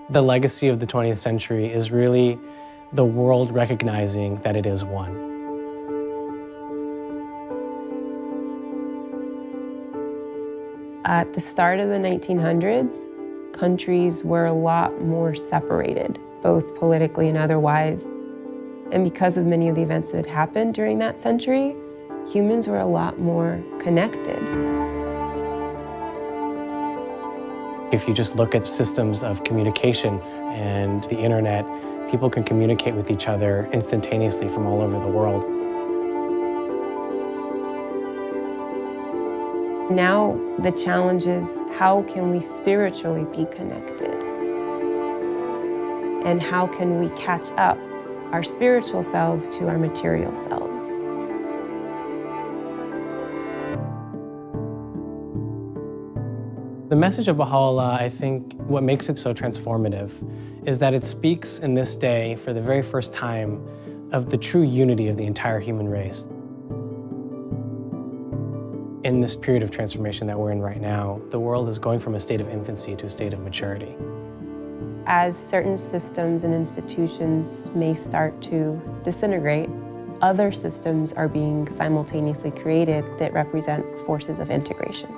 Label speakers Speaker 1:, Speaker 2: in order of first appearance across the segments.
Speaker 1: The legacy of the 20th century is really the world recognizing that it is one.
Speaker 2: At the start of the 1900s, countries were a lot more separated, both politically and otherwise. And because of many of the events that had happened during that century, humans were a lot more connected.
Speaker 1: If you just look at systems of communication and the internet, people can communicate with each other instantaneously from all over the world.
Speaker 2: Now, the challenge is, how can we spiritually be connected? And how can we catch up our spiritual selves to our material selves?
Speaker 1: The message of Baha'u'llah, I think, what makes it so transformative is that it speaks in this day, for the very first time, of the true unity of the entire human race. In this period of transformation that we're in right now, the world is going from a state of infancy to a state of maturity.
Speaker 2: As certain systems and institutions may start to disintegrate, other systems are being simultaneously created that represent forces of integration.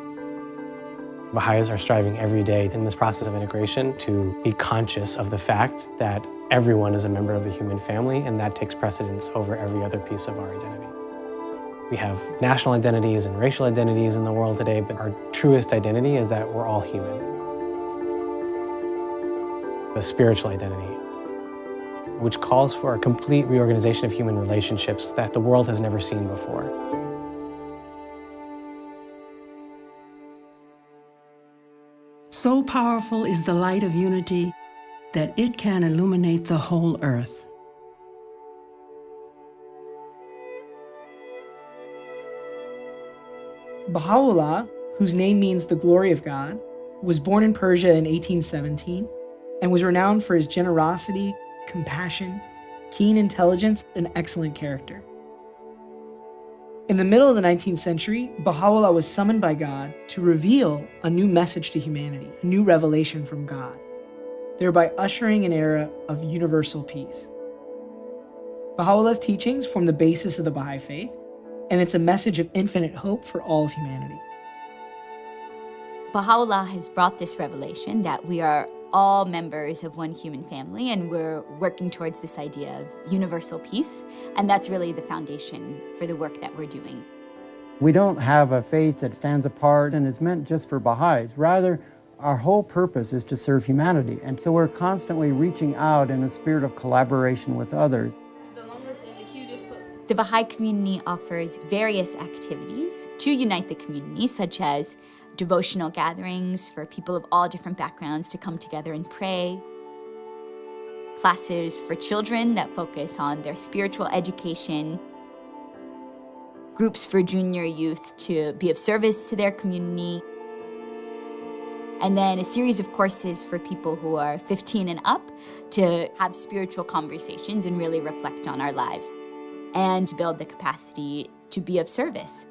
Speaker 1: Baha'is are striving every day in this process of integration to be conscious of the fact that everyone is a member of the human family, and that takes precedence over every other piece of our identity. We have national identities and racial identities in the world today, but our truest identity is that we're all human. A spiritual identity, which calls for a complete reorganization of human relationships that the world has never seen before.
Speaker 3: So powerful is the light of unity that it can illuminate the whole earth.
Speaker 4: Baha'u'llah, whose name means the glory of God, was born in Persia in 1817 and was renowned for his generosity, compassion, keen intelligence, and excellent character. In the middle of the 19th century, Baha'u'llah was summoned by God to reveal a new message to humanity, a new revelation from God, thereby ushering an era of universal peace. Baha'u'llah's teachings form the basis of the Baha'i faith, and it's a message of infinite hope for all of humanity.
Speaker 5: Baha'u'llah has brought this revelation that we are all members of one human family, and we're working towards this idea of universal peace, and that's really the foundation for the work that we're doing.
Speaker 6: We don't have a faith that stands apart and is meant just for Baha'is. Rather, our whole purpose is to serve humanity, and so we're constantly reaching out in a spirit of collaboration with others.
Speaker 5: The Baha'i community offers various activities to unite the community, such as devotional gatherings for people of all different backgrounds to come together and pray, classes for children that focus on their spiritual education, groups for junior youth to be of service to their community, and then a series of courses for people who are 15 and up to have spiritual conversations and really reflect on our lives, and to build the capacity to be of service.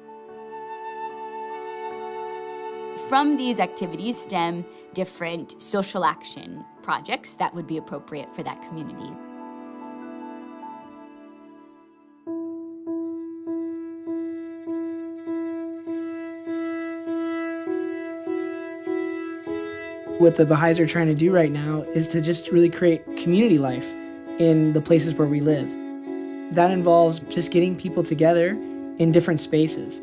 Speaker 5: From these activities stem different social action projects that would be appropriate for that community.
Speaker 4: What the Baha'is are trying to do right now is to just really create community life in the places where we live. That involves just getting people together in different spaces.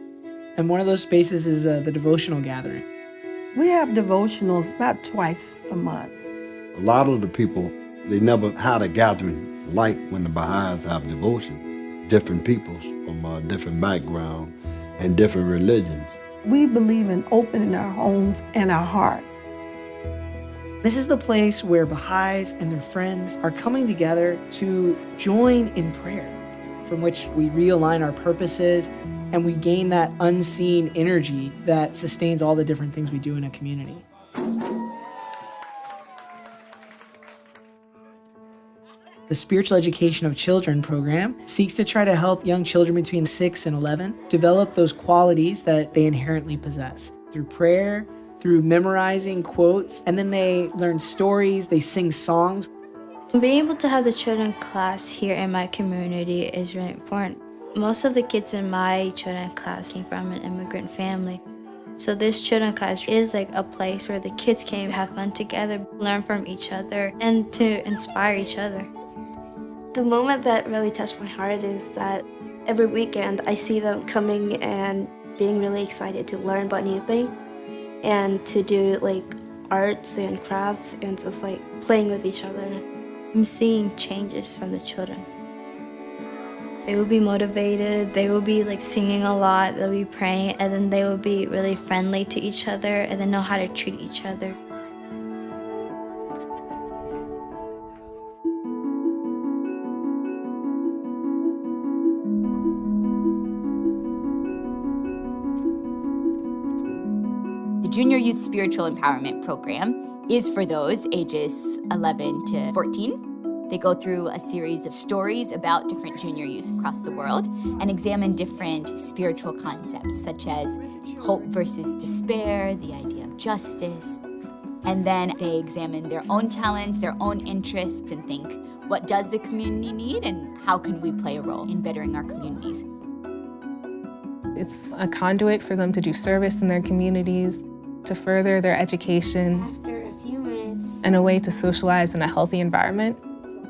Speaker 4: And one of those spaces is the devotional gathering.
Speaker 7: We have devotionals about twice a month.
Speaker 8: A lot of the people, they never had a gathering like when the Baha'is have devotion. Different peoples from different backgrounds and different religions.
Speaker 7: We believe in opening our homes and our hearts.
Speaker 4: This is the place where Baha'is and their friends are coming together to join in prayer, from which we realign our purposes and we gain that unseen energy that sustains all the different things we do in a community. The Spiritual Education of Children program seeks to try to help young children between 6 and 11 develop those qualities that they inherently possess through prayer, through memorizing quotes, and then they learn stories, they sing songs.
Speaker 9: Being able to have the children class here in my community is really important. Most of the kids in my children class came from an immigrant family. So this children class is like a place where the kids can have fun together, learn from each other, and to inspire each other.
Speaker 10: The moment that really touched my heart is that every weekend I see them coming and being really excited to learn about new things and to do like arts and crafts and just like playing with each other.
Speaker 9: I'm seeing changes from the children. They will be motivated, they will be like singing a lot, they'll be praying, and then they will be really friendly to each other and then know how to treat each other.
Speaker 5: The Junior Youth Spiritual Empowerment Program is for those ages 11 to 14. They go through a series of stories about different junior youth across the world and examine different spiritual concepts such as hope versus despair, the idea of justice. And then they examine their own talents, their own interests, and think, what does the community need and how can we play a role in bettering our communities?
Speaker 11: It's a conduit for them to do service in their communities, to further their education,
Speaker 10: After a few minutes,
Speaker 11: and a way to socialize in a healthy environment.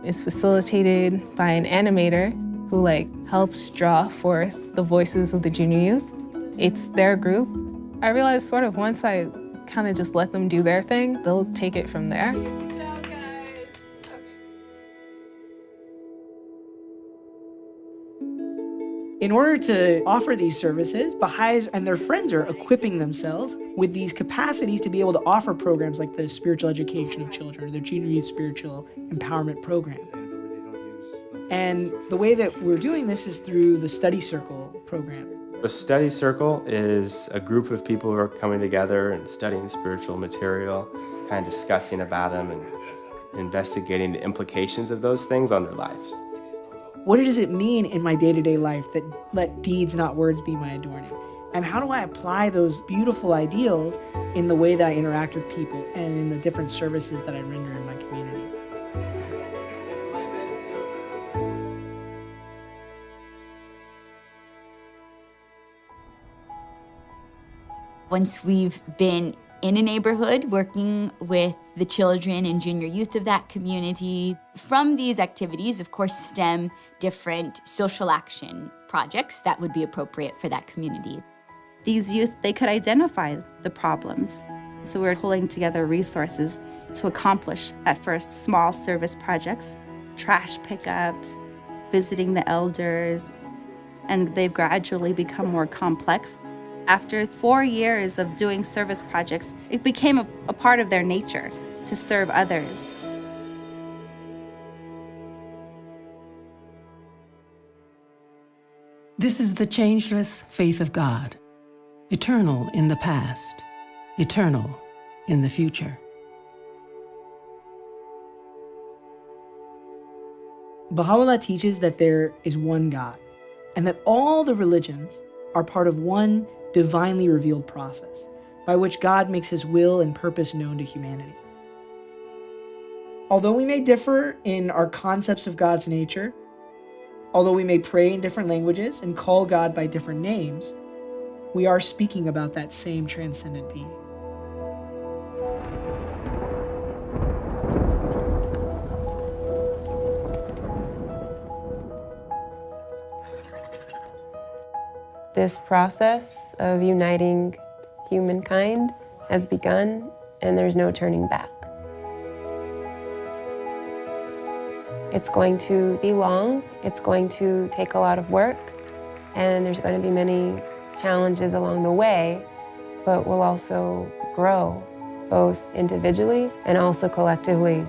Speaker 11: It's facilitated by an animator who helps draw forth the voices of the junior youth. It's their group. I realized sort of once I kind of just let them do their thing, they'll take it from there.
Speaker 4: In order to offer these services, Baha'is and their friends are equipping themselves with these capacities to be able to offer programs like the spiritual education of children, or the Junior Youth Spiritual Empowerment Program. And the way that we're doing this is through the Study Circle program.
Speaker 12: A study circle is a group of people who are coming together and studying spiritual material, kind of discussing about them and investigating the implications of those things on their lives.
Speaker 4: What does it mean in my day-to-day life that let deeds, not words, be my adorning? And how do I apply those beautiful ideals in the way that I interact with people and in the different services that I render in my community?
Speaker 5: Once we've been in a neighborhood working with the children and junior youth of that community, from these activities, of course, stem different social action projects that would be appropriate for that community.
Speaker 13: These youth, they could identify the problems. So we're pulling together resources to accomplish, at first, small service projects, trash pickups, visiting the elders, and they've gradually become more complex. After 4 years of doing service projects, it became a part of their nature to serve others.
Speaker 3: This is the changeless faith of God, eternal in the past, eternal in the future.
Speaker 4: Baha'u'llah teaches that there is one God, and that all the religions are part of one divinely revealed process by which God makes his will and purpose known to humanity. Although we may differ in our concepts of God's nature, although we may pray in different languages and call God by different names, we are speaking about that same transcendent being.
Speaker 2: This process of uniting humankind has begun, and there's no turning back. It's going to be long, it's going to take a lot of work, and there's going to be many challenges along the way, but we'll also grow, both individually and also collectively.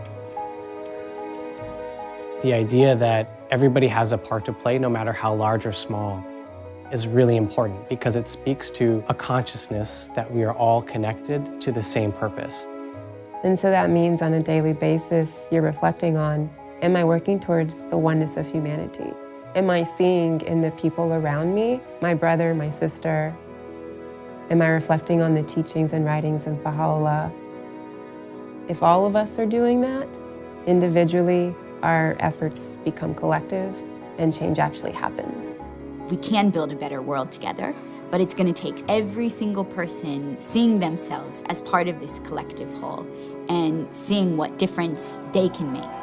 Speaker 1: The idea that everybody has a part to play, no matter how large or small, is really important because it speaks to a consciousness that we are all connected to the same purpose.
Speaker 2: And so that means on a daily basis, you're reflecting on, am I working towards the oneness of humanity? Am I seeing in the people around me, my brother, my sister, Am I reflecting on the teachings and writings of Baha'u'llah? If all of us are doing that, individually, our efforts become collective and change actually happens.
Speaker 5: We can build a better world together, but it's going to take every single person seeing themselves as part of this collective whole and seeing what difference they can make.